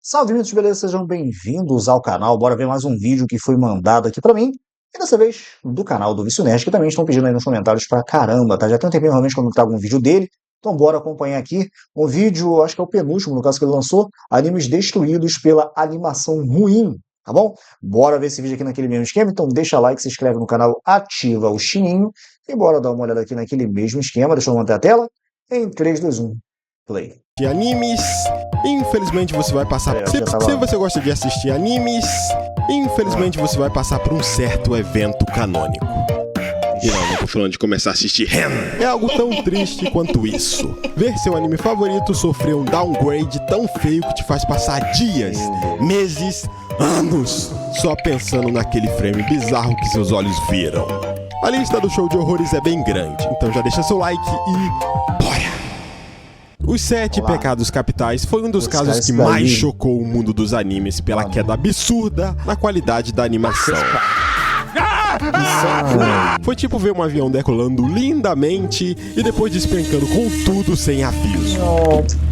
Salve, mitos, beleza? Sejam bem-vindos ao canal. Bora ver mais um vídeo que foi mandado aqui pra mim. E dessa vez, do canal do Vício Nerd, que também estão pedindo aí nos comentários pra caramba, tá? Já tem um tempinho realmente quando tá algum vídeo dele. Então bora acompanhar aqui um vídeo, acho que é o penúltimo, no caso que ele lançou, animes destruídos pela animação ruim, tá bom? Bora ver esse vídeo aqui naquele mesmo esquema. Então deixa like, se inscreve no canal, ativa o sininho. E bora dar uma olhada aqui naquele mesmo esquema. Deixa eu manter a tela. Em 3, 2, 1, play. De animes, infelizmente você vai passar. Se você gosta de assistir animes, infelizmente você vai passar por um certo evento canônico. E não tô falando de começar a assistir Ren. É algo tão triste quanto isso. Ver seu anime favorito sofrer um downgrade tão feio que te faz passar dias, meses, anos só pensando naquele frame bizarro que seus olhos viram. A lista do show de horrores é bem grande, então já deixa seu like e bora! Os 7 Pecados Capitais foi um dos casos que mais chocou o mundo dos animes pela queda absurda na qualidade da animação. Foi tipo ver um avião decolando lindamente e depois despencando com tudo sem aviso.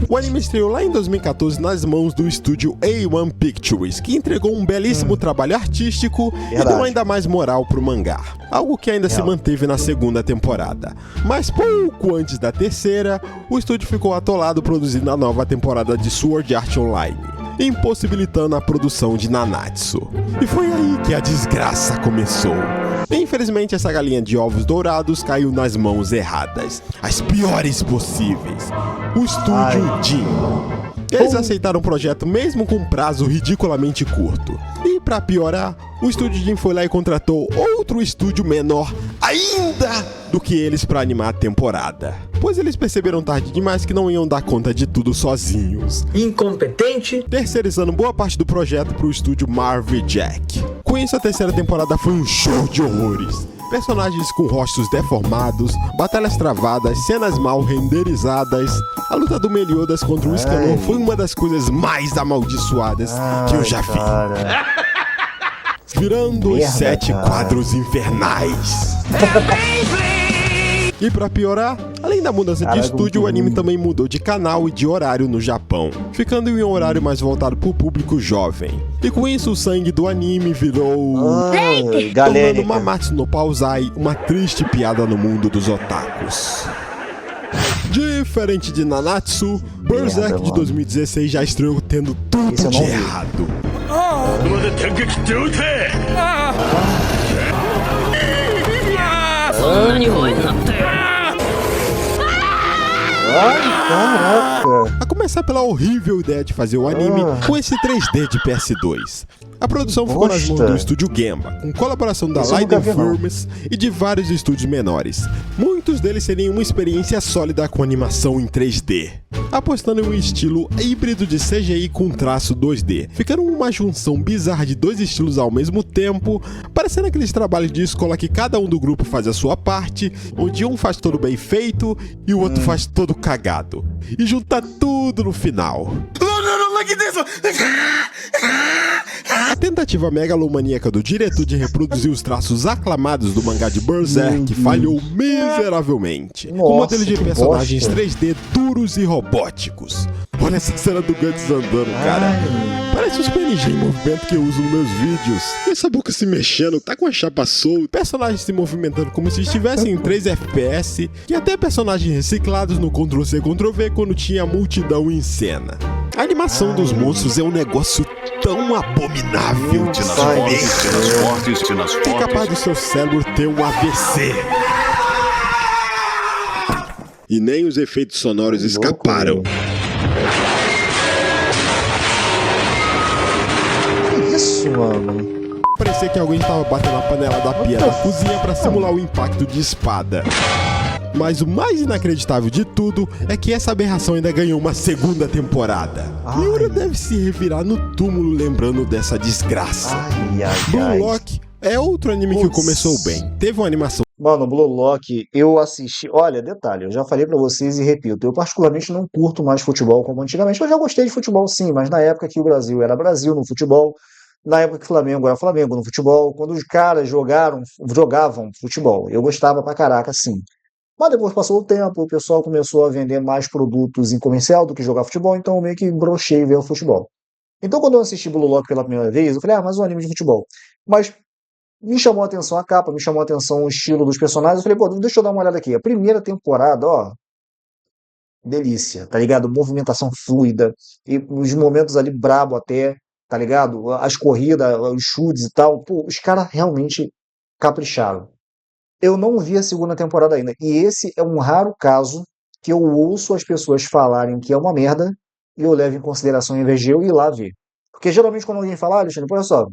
O anime estreou lá em 2014 nas mãos do estúdio A1 Pictures, que entregou um belíssimo trabalho artístico e deu ainda mais moral pro mangá. Algo que ainda se manteve na segunda temporada. Mas pouco antes da terceira, o estúdio ficou atolado produzindo a nova temporada de Sword Art Online, impossibilitando a produção de Nanatsu. E foi aí que a desgraça começou. Infelizmente, essa galinha de ovos dourados caiu nas mãos erradas, as piores possíveis. O estúdio Jin. Eles aceitaram o projeto mesmo com um prazo ridiculamente curto. E pra piorar, o estúdio Jin foi lá e contratou outro estúdio menor ainda do que eles pra animar a temporada. Pois eles perceberam tarde demais que não iam dar conta de tudo sozinhos. Incompetente? Terceirizando boa parte do projeto pro estúdio Marvel Jack. Com isso, a terceira temporada foi um show de horrores. Personagens com rostos deformados, batalhas travadas, cenas mal renderizadas. A luta do Meliodas contra o Escanor foi uma das coisas mais amaldiçoadas que eu já vi. Virando os 7 quadros infernais. E pra piorar, além da mudança de estúdio, o anime também mudou de canal e de horário no Japão, ficando em um horário mais voltado pro público jovem. E com isso o sangue do anime virou... tornando Mamatsu no Pausai uma triste piada no mundo dos otakus. Diferente de Nanatsu, Berserk de 2016 já estreou tendo tudo de errado. A começar pela horrível ideia de fazer o anime com esse 3D de PS2. A produção ficou nas mãos do estúdio Gemba, com colaboração da Leiden Films e de vários estúdios menores. Muitos deles seriam uma experiência sólida com animação em 3D, apostando em um estilo híbrido de CGI com traço 2D, ficando uma junção bizarra de dois estilos ao mesmo tempo, parecendo aqueles trabalhos de escola que cada um do grupo faz a sua parte, onde um faz todo bem feito e o outro faz todo cagado, e junta tudo no final. A tentativa megalomaníaca do diretor de reproduzir os traços aclamados do mangá de Berserk falhou miseravelmente, com modelos de personagens 3D duros e robóticos. Olha essa cena do Guts andando, cara. Parece os PNG em movimento que eu uso nos meus vídeos. E essa boca se mexendo, tá com a chapa solta. Personagens se movimentando como se estivessem em 3 FPS. E até personagens reciclados no Ctrl-C, Ctrl-V quando tinha multidão em cena. A animação dos monstros é um negócio tão abominável que é capaz do seu cérebro ter um AVC. E nem os efeitos sonoros escaparam. Que isso, mano? Parecia que alguém tava batendo a panela da pia da cozinha pra simular o impacto de espada. Mas o mais inacreditável de tudo é que essa aberração ainda ganhou uma segunda temporada. Miura deve se revirar no túmulo lembrando dessa desgraça. Blue Lock é outro anime que começou bem. Teve uma animação... Mano, Blue Lock, eu assisti... Olha, detalhe, eu já falei pra vocês e repito, eu particularmente não curto mais futebol como antigamente. Eu já gostei de futebol sim, mas na época que o Brasil era Brasil no futebol, na época que o Flamengo era Flamengo no futebol, quando os caras jogavam futebol, eu gostava pra caraca sim. Mas depois passou o tempo, o pessoal começou a vender mais produtos em comercial do que jogar futebol, então eu meio que brochei ver o futebol. Então, quando eu assisti Blue Lock pela primeira vez, eu falei, mais um anime de futebol. Mas me chamou a atenção a capa, me chamou a atenção o estilo dos personagens. Eu falei, pô, deixa eu dar uma olhada aqui. A primeira temporada, ó, delícia, tá ligado? Movimentação fluida, e os momentos ali brabo até, tá ligado? As corridas, os chutes e tal. Pô, os caras realmente capricharam. Eu não vi a segunda temporada ainda. E esse é um raro caso que eu ouço as pessoas falarem que é uma merda e eu levo em consideração em vez de eu ir lá ver. Porque geralmente quando alguém fala, Alexandre, olha só,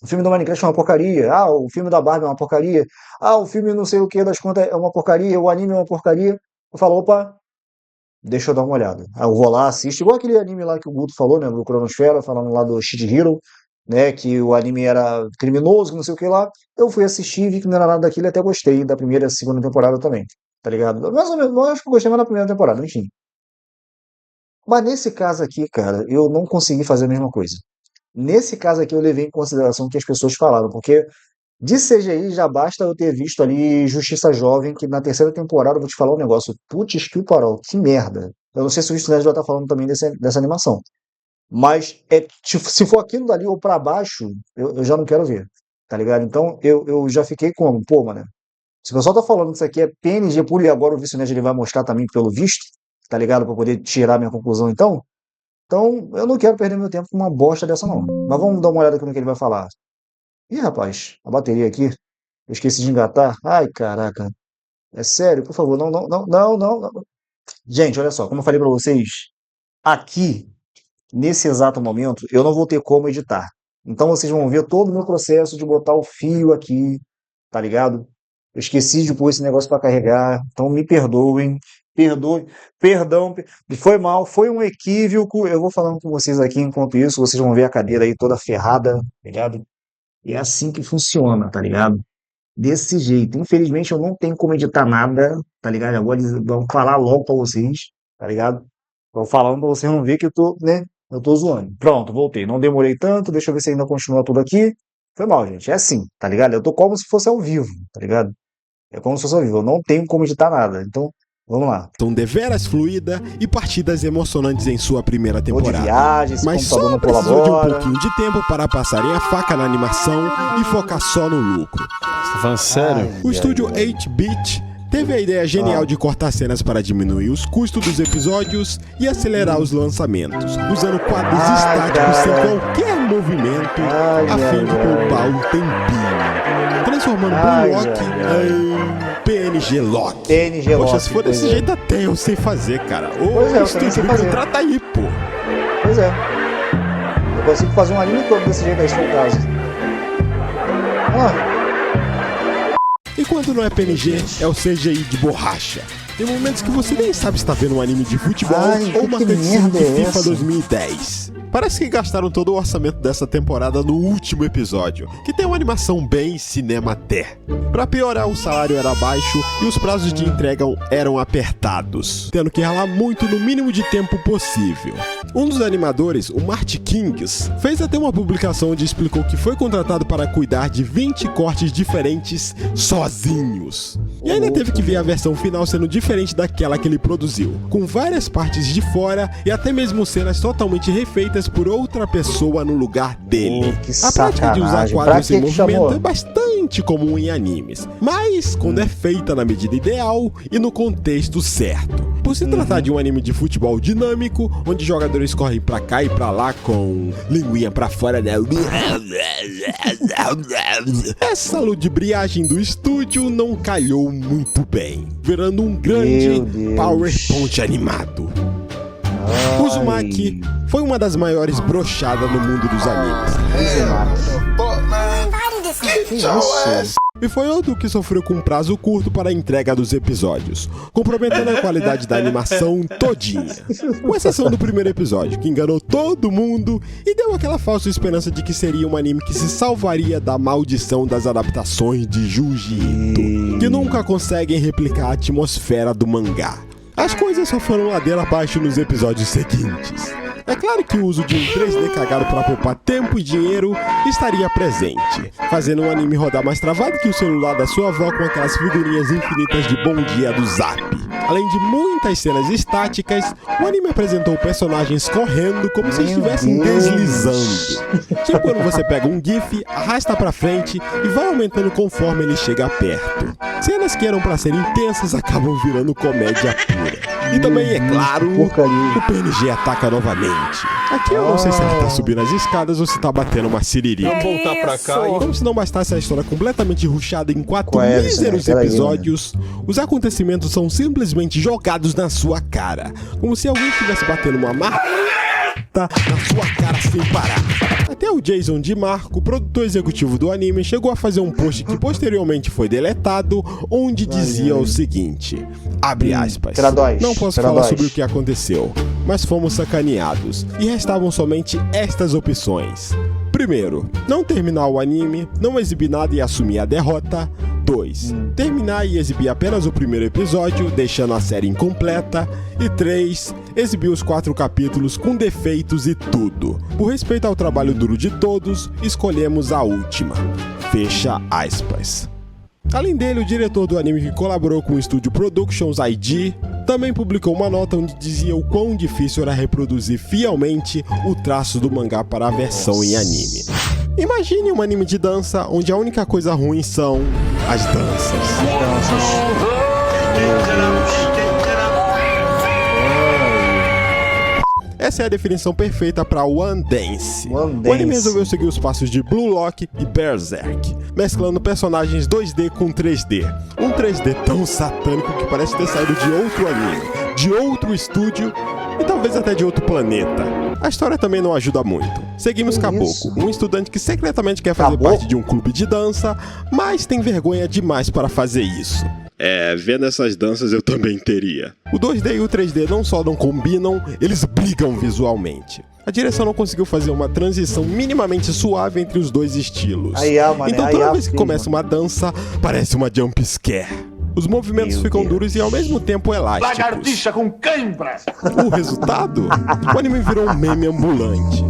o filme do Minecraft é uma porcaria, o filme da Barbie é uma porcaria, o filme não sei o que das contas é uma porcaria, o anime é uma porcaria, eu falo, opa, deixa eu dar uma olhada. Aí eu vou lá, assisto, igual aquele anime lá que o Guto falou, né, do Cronosfera, falando lá do Shid Hero, né, que o anime era criminoso, que não sei o que lá. Eu fui assistir, vi que não era nada daquilo e até gostei da primeira e segunda temporada também, tá ligado? Mais ou menos, eu acho que eu gostei mais da primeira temporada, enfim. Mas nesse caso aqui, cara, eu não consegui fazer a mesma coisa. Nesse caso aqui eu levei em consideração o que as pessoas falaram, porque de CGI já basta eu ter visto ali Justiça Jovem, que na terceira temporada eu vou te falar um negócio, putz que parol, que merda. Eu não sei se o Estudante vai estar falando também dessa animação. Mas se for aquilo dali ou pra baixo, eu já não quero ver, tá ligado? Então eu já fiquei como, pô, mano, se o pessoal tá falando que isso aqui é PNG puro e agora o Vice-Nerd ele vai mostrar também pelo visto, tá ligado? Pra poder tirar minha conclusão então eu não quero perder meu tempo com uma bosta dessa não. Mas vamos dar uma olhada aqui no que ele vai falar. Ih, rapaz, a bateria aqui, eu esqueci de engatar. Ai, caraca. É sério, por favor, não, não, não, não, não, não. Gente, olha só, como eu falei pra vocês, aqui nesse exato momento, eu não vou ter como editar. Então vocês vão ver todo o meu processo de botar o fio aqui, tá ligado? Eu esqueci de pôr esse negócio para carregar, então me perdoem, perdão, foi mal, foi um equívoco. Eu vou falando com vocês aqui enquanto isso, vocês vão ver a cadeira aí toda ferrada, tá ligado? E é assim que funciona, tá ligado? Desse jeito. Infelizmente eu não tenho como editar nada, tá ligado? Agora eles vão falar logo pra vocês, tá ligado? Vou falando pra vocês não ver que eu tô, né? Eu tô zoando. Pronto, voltei. Não demorei tanto, deixa eu ver se ainda continua tudo aqui. Foi mal, gente. É assim, tá ligado? Eu tô como se fosse ao vivo, tá ligado? É como se fosse ao vivo. Eu não tenho como editar nada. Então, vamos lá. Tão deveras fluida e partidas emocionantes em sua primeira temporada. De viagem, esse mas computador só não precisou de um colabora. pouquinho de tempo para passarem a faca na animação e focar só no lucro. Você tá falando sério? O estúdio 8-Bit teve a ideia genial de cortar cenas para diminuir os custos dos episódios e acelerar os lançamentos, usando quadros estáticos sem qualquer movimento, a fim de poupar um tempinho, transformando Blue Lock em PNG Lock. PNG Poxa, Lock, se for desse pois é. jeito até eu sei fazer, cara. Pois é, eu Ô, também estúdio, sei me fazer. contrata aí, pô. Pois é. Eu consigo fazer um anime todo desse jeito aí, se for o caso. E quando não é PNG, é o CGI de borracha. Tem momentos que você nem sabe se tá vendo um anime de futebol ou uma que cutscene merda de é FIFA essa? 2010. Parece que gastaram todo o orçamento dessa temporada no último episódio, que tem uma animação bem cinema até. Pra piorar, o salário era baixo e os prazos de entrega eram apertados, tendo que ralar muito no mínimo de tempo possível. Um dos animadores, o Marty Kings, fez até uma publicação onde explicou que foi contratado para cuidar de 20 cortes diferentes sozinhos. E ainda teve que ver a versão final sendo diferente daquela que ele produziu, com várias partes de fora e até mesmo cenas totalmente refeitas por outra pessoa no lugar dele. Que A prática de usar sacanagem. quadros Pra em que movimento chamou? é bastante comum em animes, mas quando é feita na medida ideal e no contexto certo. Por se tratar de um anime de futebol dinâmico, onde jogadores correm pra cá e pra lá com linguinha pra fora, né? Essa ludibriagem do estúdio não calhou muito bem, virando um grande Meu Deus. PowerPoint animado. Uzumaki foi uma das maiores brochadas no mundo dos animes. Que isso? E foi outro que sofreu com um prazo curto para a entrega dos episódios, comprometendo a qualidade da animação todinha. Com exceção do primeiro episódio, que enganou todo mundo e deu aquela falsa esperança de que seria um anime que se salvaria da maldição das adaptações de Junji Ito, que nunca conseguem replicar a atmosfera do mangá. As coisas só foram ladeira abaixo nos episódios seguintes. É claro que o uso de um 3D cagado para poupar tempo e dinheiro estaria presente, fazendo o anime rodar mais travado que o celular da sua avó com aquelas figurinhas infinitas de bom dia do Zap. Além de muitas cenas estáticas, o anime apresentou personagens correndo como se estivessem deslizando. Tipo quando você pega um GIF, arrasta pra frente e vai aumentando conforme ele chega perto. Cenas que eram pra ser intensas acabam virando comédia pura. E também, é claro, o PNG ataca novamente. Aqui eu não sei se ele tá subindo as escadas ou se tá batendo uma siririca. Vamos voltar pra cá. Como se não bastasse a história completamente rushada em 4 míseros episódios, os acontecimentos são simplesmente jogados na sua cara. Como se alguém estivesse batendo uma marca na sua cara sem parar. Até o Jason DeMarco, produtor executivo do anime, chegou a fazer um post que posteriormente foi deletado, onde dizia o seguinte, abre aspas, não posso falar sobre o que aconteceu, mas fomos sacaneados, e restavam somente estas opções. Primeiro, não terminar o anime, não exibir nada e assumir a derrota. 2. Terminar e exibir apenas o primeiro episódio, deixando a série incompleta. E 3. Exibir os 4 capítulos com defeitos e tudo. Por respeito ao trabalho duro de todos, escolhemos a última. Fecha aspas. Além dele, o diretor do anime que colaborou com o estúdio Productions ID também publicou uma nota onde dizia o quão difícil era reproduzir fielmente o traço do mangá para a versão em anime. Imagine um anime de dança onde a única coisa ruim são as danças. Essa é a definição perfeita para One Dance. O anime resolveu seguir os passos de Blue Lock e Berserk, mesclando personagens 2D com 3D. Um 3D tão satânico que parece ter saído de outro anime, de outro estúdio e talvez até de outro planeta. A história também não ajuda muito. Seguimos Caboclo, um estudante que secretamente quer fazer parte de um clube de dança, mas tem vergonha demais para fazer isso. Vendo essas danças eu também teria. O 2D e o 3D não só não combinam, eles brigam visualmente. A direção não conseguiu fazer uma transição minimamente suave entre os dois estilos. Então toda vez que começa uma dança, parece uma jump scare. Os movimentos ficam duros e ao mesmo tempo elásticos. Lagartixa com cãibra! O resultado? O anime virou um meme ambulante.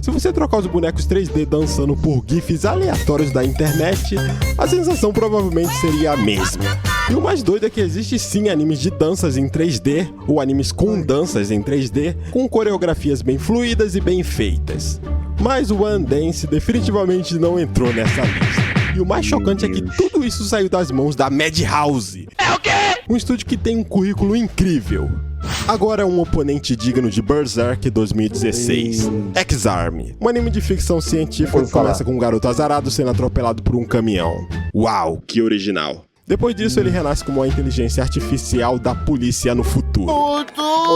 Se você trocar os bonecos 3D dançando por GIFs aleatórios da internet, a sensação provavelmente seria a mesma. E o mais doido é que existe sim animes de danças em 3D, ou animes com danças em 3D, com coreografias bem fluídas e bem feitas. Mas o One Dance definitivamente não entrou nessa lista. E o mais chocante é que tudo isso saiu das mãos da Madhouse. É o quê? Um estúdio que tem um currículo incrível. Agora é um oponente digno de Berserk 2016. X-Arm, um anime de ficção científica que começa com um garoto azarado sendo atropelado por um caminhão. Uau, que original. Depois disso, ele renasce como uma inteligência artificial da polícia no futuro.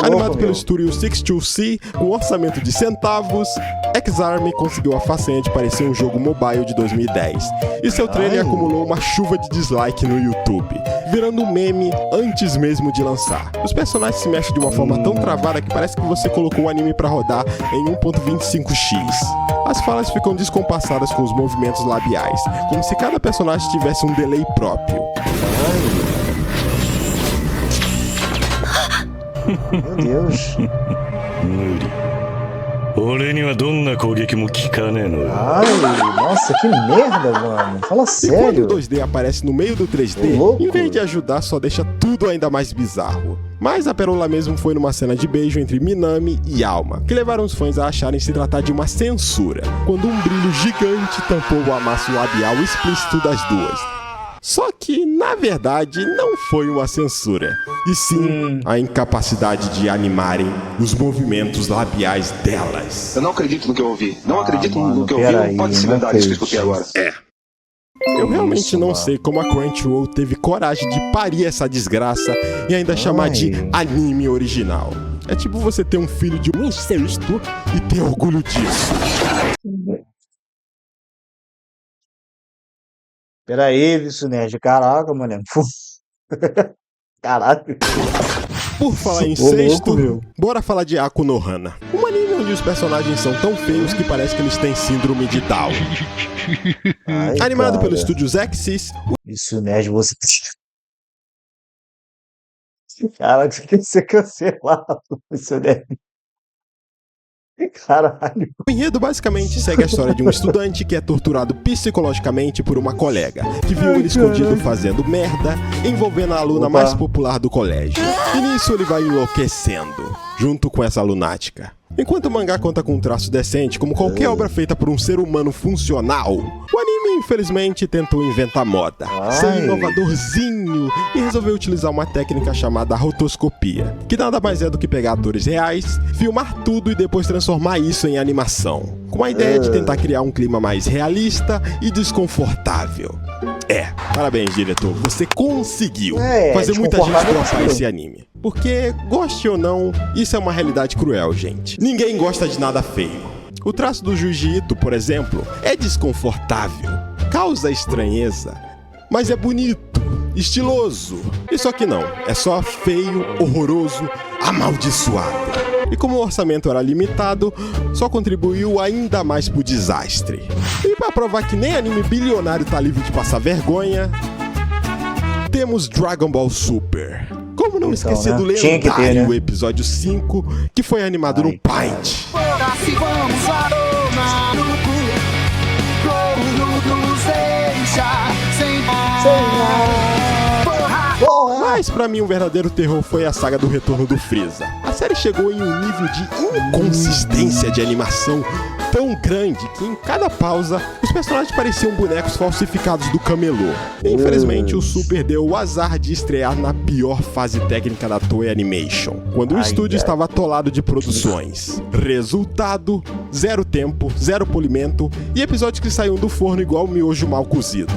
Animado pelo estúdio 62C, com um orçamento de centavos, X-Arm conseguiu a façanha de parecer um jogo mobile de 2010. E seu trailer acumulou uma chuva de dislike no YouTube, virando um meme antes mesmo de lançar. Os personagens se mexem de uma forma tão travada que parece que você colocou o anime pra rodar em 1.25x. As falas ficam descompassadas com os movimentos labiais, como se cada personagem tivesse um delay próprio. Meu Deus. Ai, nossa, que merda, mano. Fala sério. E quando o 2D aparece no meio do 3D, em vez de ajudar, só deixa tudo ainda mais bizarro. Mas a pérola mesmo foi numa cena de beijo entre Minami e Alma, que levaram os fãs a acharem se tratar de uma censura, quando um brilho gigante tampou o amasso labial explícito das duas. Só que, na verdade, não foi uma censura, e sim a incapacidade de animarem os movimentos labiais delas. Eu não acredito no que eu ouvi. Não acredito no que eu ouvi. Não pode ser verdade isso que eu escutei agora. Eu realmente não sei como a Crunchyroll teve coragem de parir essa desgraça e ainda chamar de anime original. É tipo você ter um filho de um incesto e ter orgulho disso. Pera aí, Vissunerd. Caraca, mano. Caraca. Por falar em incesto, bora falar de Aku no Hana. Um anime onde os personagens são tão feios que parece que eles têm síndrome de Down. Animado pelo estúdio Zexis. Vissunerd, você... Cara, você quer ser cancelado. Isso é... Caralho. O enredo basicamente segue a história de um estudante que é torturado psicologicamente por uma colega, que viu ele escondido fazendo merda, envolvendo a aluna mais popular do colégio. E nisso ele vai enlouquecendo, junto com essa lunática. Enquanto o mangá conta com um traço decente, como qualquer obra feita por um ser humano funcional, o anime infelizmente tentou inventar moda, ser inovadorzinho e resolveu utilizar uma técnica chamada rotoscopia, que nada mais é do que pegar atores reais, filmar tudo e depois transformar isso em animação, com a ideia de tentar criar um clima mais realista e desconfortável. Parabéns, diretor, você conseguiu fazer muita gente gostar desse anime. Porque, goste ou não, isso é uma realidade cruel, gente. Ninguém gosta de nada feio. O traço do Junji Ito, por exemplo, é desconfortável, causa estranheza, mas é bonito, estiloso. Isso aqui não, é só feio, horroroso, amaldiçoado. E como o orçamento era limitado, só contribuiu ainda mais pro desastre. E pra provar que nem anime bilionário tá livre de passar vergonha, temos Dragon Ball Super. Como não esquecer do lendário episódio 5, que foi animado no Paint. Mas pra mim o verdadeiro terror foi a saga do retorno do Freeza. A série chegou em um nível de inconsistência de animação tão grande que em cada pausa os personagens pareciam bonecos falsificados do camelô. Infelizmente o Super deu o azar de estrear na pior fase técnica da Toei Animation, quando o estúdio estava atolado de produções. Resultado: zero tempo, zero polimento e episódios que saíam do forno igual miojo mal cozido.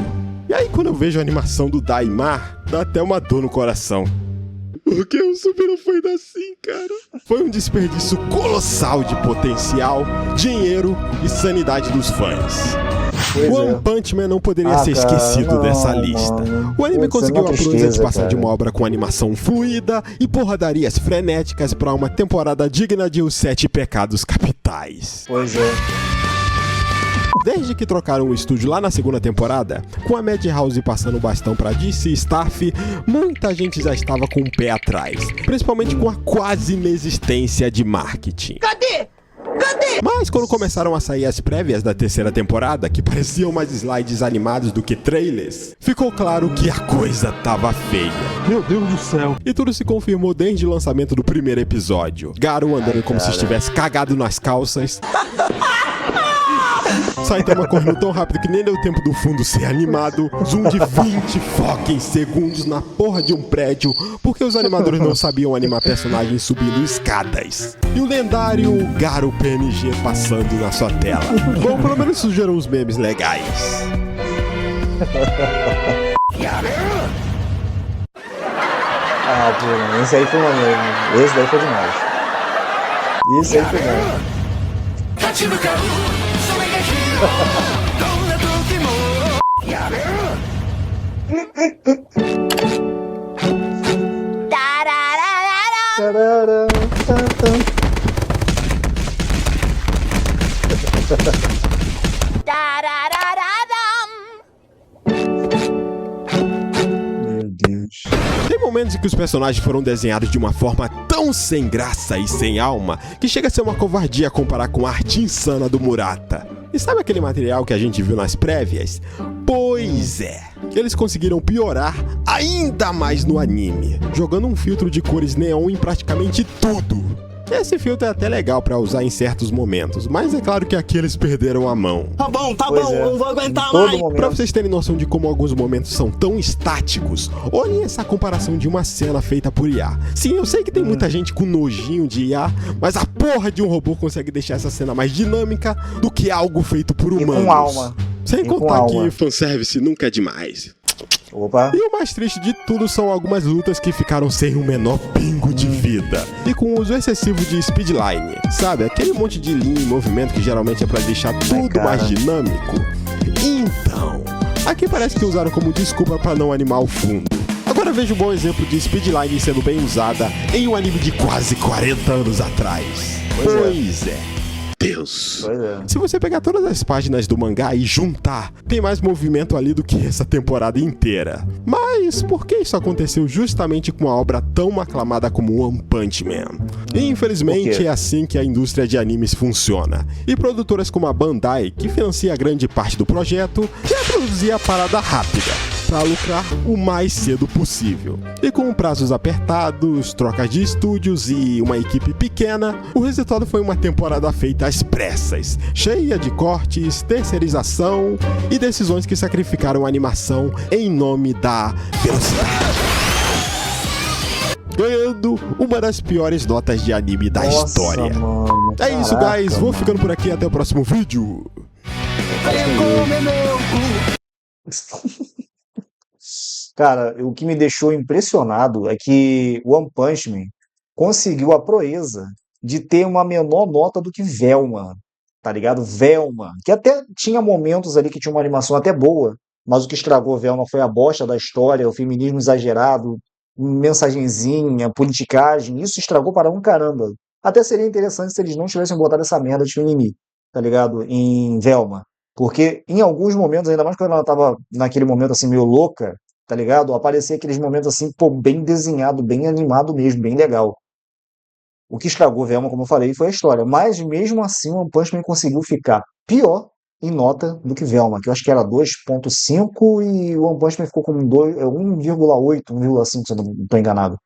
E aí quando eu vejo a animação do Daimar, dá até uma dor no coração. Porque o Super não foi assim, cara. Foi um desperdício colossal de potencial, dinheiro e sanidade dos fãs. One Punch Man não poderia ser esquecido dessa lista. O anime conseguiu a proeza de passar de uma obra com animação fluida e porradarias frenéticas para uma temporada digna de Os 7 Pecados Capitais. Pois é. Desde que trocaram o estúdio lá na segunda temporada, com a Madhouse passando o bastão pra DC Staff, muita gente já estava com o pé atrás, principalmente com a quase inexistência de marketing. Cadê? Mas quando começaram a sair as prévias da terceira temporada, que pareciam mais slides animados do que trailers, ficou claro que a coisa tava feia. Meu Deus do céu. E tudo se confirmou desde o lançamento do primeiro episódio. Garu andando como se estivesse cagado nas calças. Saitama correndo tão rápido que nem deu tempo do fundo ser animado. Zoom de 20 fucking segundos na porra de um prédio, porque os animadores não sabiam animar personagens subindo escadas. E o lendário Garu PNG passando na sua tela. Bom, pelo menos isso gerou uns memes legais. Ah, pô, esse aí foi maneiro. Esse daí foi demais. Isso aí foi bom. Meu Deus. Tem momentos em que os personagens foram desenhados de uma forma tão sem graça e sem alma que chega a ser uma covardia comparar com a arte insana do Murata. E sabe aquele material que a gente viu nas prévias? Pois é, eles conseguiram piorar ainda mais no anime, jogando um filtro de cores neon em praticamente tudo. Esse filtro é até legal pra usar em certos momentos, mas é claro que aqui eles perderam a mão. Tá bom, não vou aguentar mais. Pra vocês terem noção de como alguns momentos são tão estáticos, olhem essa comparação de uma cena feita por IA. Sim, eu sei que tem muita gente com nojinho de IA, mas a porra de um robô consegue deixar essa cena mais dinâmica do que algo feito por humanos. E com alma. Sem contar que fanservice nunca é demais. Opa. E o mais triste de tudo são algumas lutas que ficaram sem o menor pingo de vida e com o uso excessivo de speedline, sabe? Aquele monte de linha em movimento que geralmente é pra deixar tudo mais dinâmico. Então, aqui parece que usaram como desculpa pra não animar o fundo. Agora veja um bom exemplo de speedline sendo bem usada em um anime de quase 40 anos atrás. Pois é. Deus. Se você pegar todas as páginas do mangá e juntar, tem mais movimento ali do que essa temporada inteira. Mas Mas por que isso aconteceu justamente com uma obra tão aclamada como One Punch Man? E, infelizmente é assim que a indústria de animes funciona. E produtoras como a Bandai, que financia grande parte do projeto, quer produzir a parada rápida, para lucrar o mais cedo possível. E com prazos apertados, trocas de estúdios e uma equipe pequena, o resultado foi uma temporada feita às pressas, cheia de cortes, terceirização e decisões que sacrificaram a animação em nome da velocidade, ganhando uma das piores notas de anime da história. Mano, É isso, caraca, guys. Vou mano. ficando por aqui. Até o próximo vídeo. Cara, o que me deixou impressionado é que o One Punch Man conseguiu a proeza de ter uma menor nota do que Velma, tá ligado? Velma, que até tinha momentos ali que tinha uma animação até boa, mas o que estragou Velma foi a bosta da história, o feminismo exagerado, mensagenzinha, politicagem, isso estragou para um caramba. Até seria interessante se eles não tivessem botado essa merda de Mimimi, tá ligado? Em Velma. Porque em alguns momentos, ainda mais quando ela tava naquele momento assim meio louca, tá ligado? Aparecia aqueles momentos assim, pô, bem desenhado, bem animado mesmo, bem legal. O que estragou Velma, como eu falei, foi a história. Mas mesmo assim, o One Punch Man conseguiu ficar pior em nota do que Velma, que eu acho que era 2,5 e o One Punch Man ficou com 1,8, 1,5, se eu não estou enganado.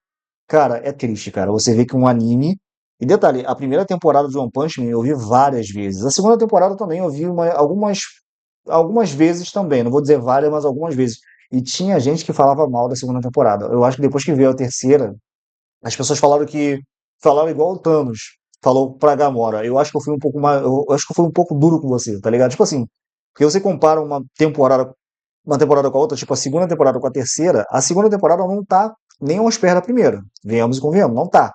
Cara, é triste, cara. Você vê que um anime. E detalhe, a primeira temporada de One Punch Man eu vi várias vezes. A segunda temporada também eu vi algumas vezes também. Não vou dizer várias, mas algumas vezes. E tinha gente que falava mal da segunda temporada. Eu acho que depois que veio a terceira, as pessoas falaram igual o Thanos falou pra Gamora. Eu acho que eu fui um pouco mais, eu acho que eu fui um pouco duro com você, tá ligado? Tipo assim, porque você compara uma temporada com a outra, tipo a segunda temporada com a segunda temporada não tá nem aos pés da primeira. Venhamos e convenhamos, não tá.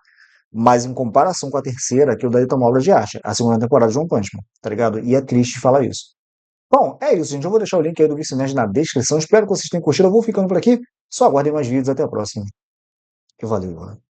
Mas em comparação com a terceira, aquilo daí tá uma obra de arte. A segunda temporada de One Punch Man, tá ligado? E é triste falar isso. Bom, é isso, gente. Eu vou deixar o link aí do Vício Nerd na descrição. Espero que vocês tenham curtido. Eu vou ficando por aqui. Só aguardem mais vídeos. Até a próxima. Que valeu, galera.